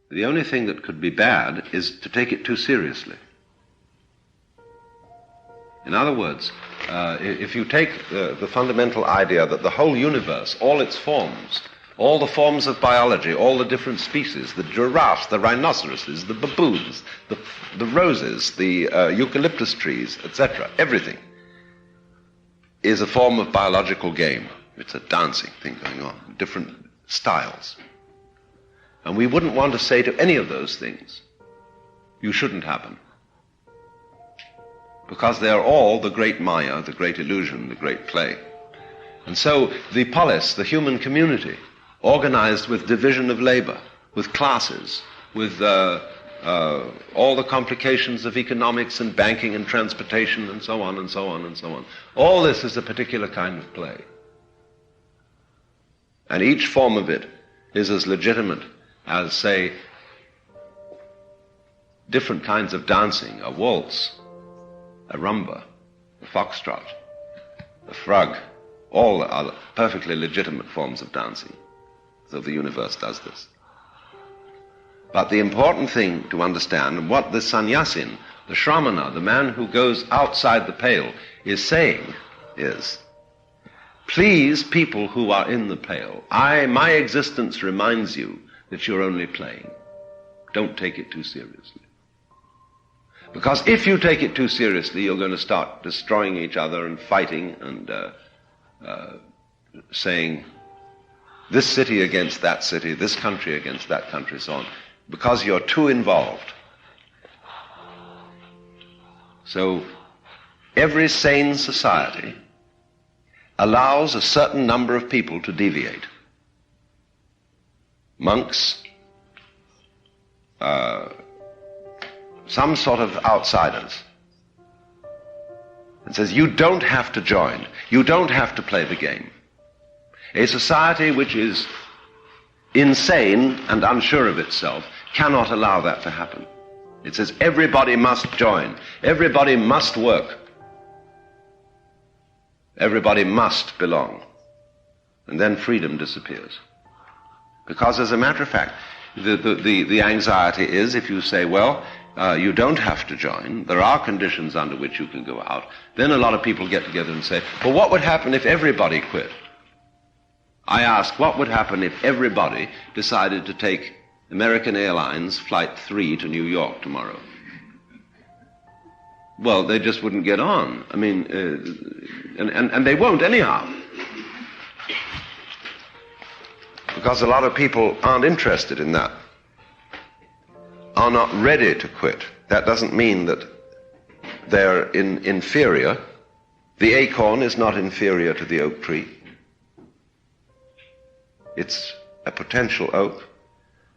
the only thing that could be bad is to take it too seriously. In other words, if you take the fundamental idea that the whole universe, all its forms, all the forms of biology, all the different species, the giraffes, the rhinoceroses, the baboons, the roses, the eucalyptus trees, etc., everything is a form of biological game. It's a dancing thing going on, different styles. And we wouldn't want to say to any of those things, you shouldn't happen. Because they are all the great Maya, the great illusion, the great play. And so the polis, the human community, organized with division of labor, with classes, with all the complications of economics and banking and transportation and so on and so on and so on. All this is a particular kind of play. And each form of it is as legitimate as, say, different kinds of dancing, a waltz, a rumba, a foxtrot, a frog, all are perfectly legitimate forms of dancing. So the universe does this. But the important thing to understand, what the sannyasin, the shramana, the man who goes outside the pale, is saying is, please, people who are in the pale, my existence reminds you that you're only playing. Don't take it too seriously. Because if you take it too seriously, you're going to start destroying each other and fighting and saying this city against that city, this country against that country, so on, because you're too involved. So every sane society allows a certain number of people to deviate. Monks, some sort of outsiders. It says, you don't have to join. You don't have to play the game. A society which is insane and unsure of itself cannot allow that to happen. It says everybody must join. Everybody must work. Everybody must belong. And then freedom disappears. Because as a matter of fact, the anxiety is if you say, well, you don't have to join, there are conditions under which you can go out, then a lot of people get together and say, well, what would happen if everybody quit? I ask, what would happen if everybody decided to take American Airlines Flight 3 to New York tomorrow? Well, they just wouldn't get on. I mean, and they won't anyhow. Because a lot of people aren't interested in that, are not ready to quit. That doesn't mean that they're inferior. The acorn is not inferior to the oak tree. It's a potential oak,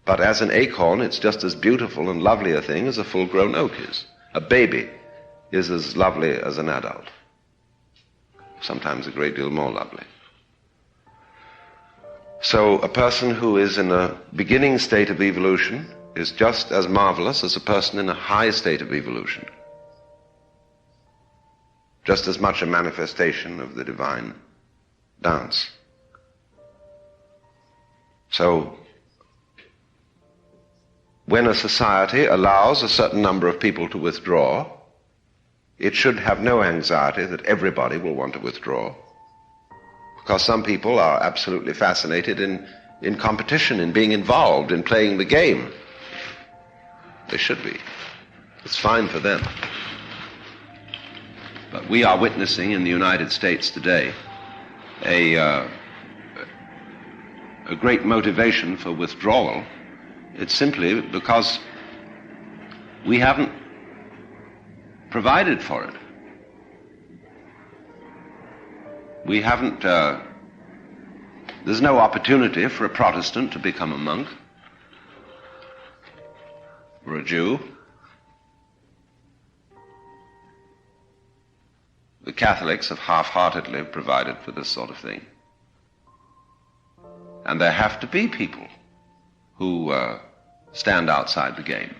but as an acorn, it's just as beautiful and lovely a thing as a full-grown oak is. A baby is as lovely as an adult, sometimes a great deal more lovely. So a person who is in a beginning state of evolution is just as marvelous as a person in a high state of evolution. Just as much a manifestation of the divine dance. So, when a society allows a certain number of people to withdraw, it should have no anxiety that everybody will want to withdraw. Because some people are absolutely fascinated in competition, in being involved, in playing the game. They should be. It's fine for them. But we are witnessing in the United States today a great motivation for withdrawal. It's simply because we haven't provided for it. We haven't, there's no opportunity for a Protestant to become a monk, or a Jew. The Catholics have half-heartedly provided for this sort of thing. And there have to be people who stand outside the game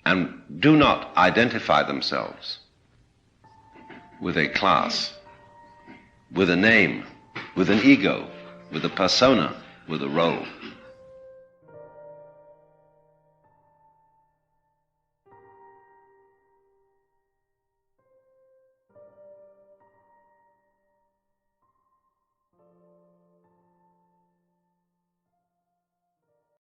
and do not identify themselves with a class, with a name, with an ego, with a persona, with a role.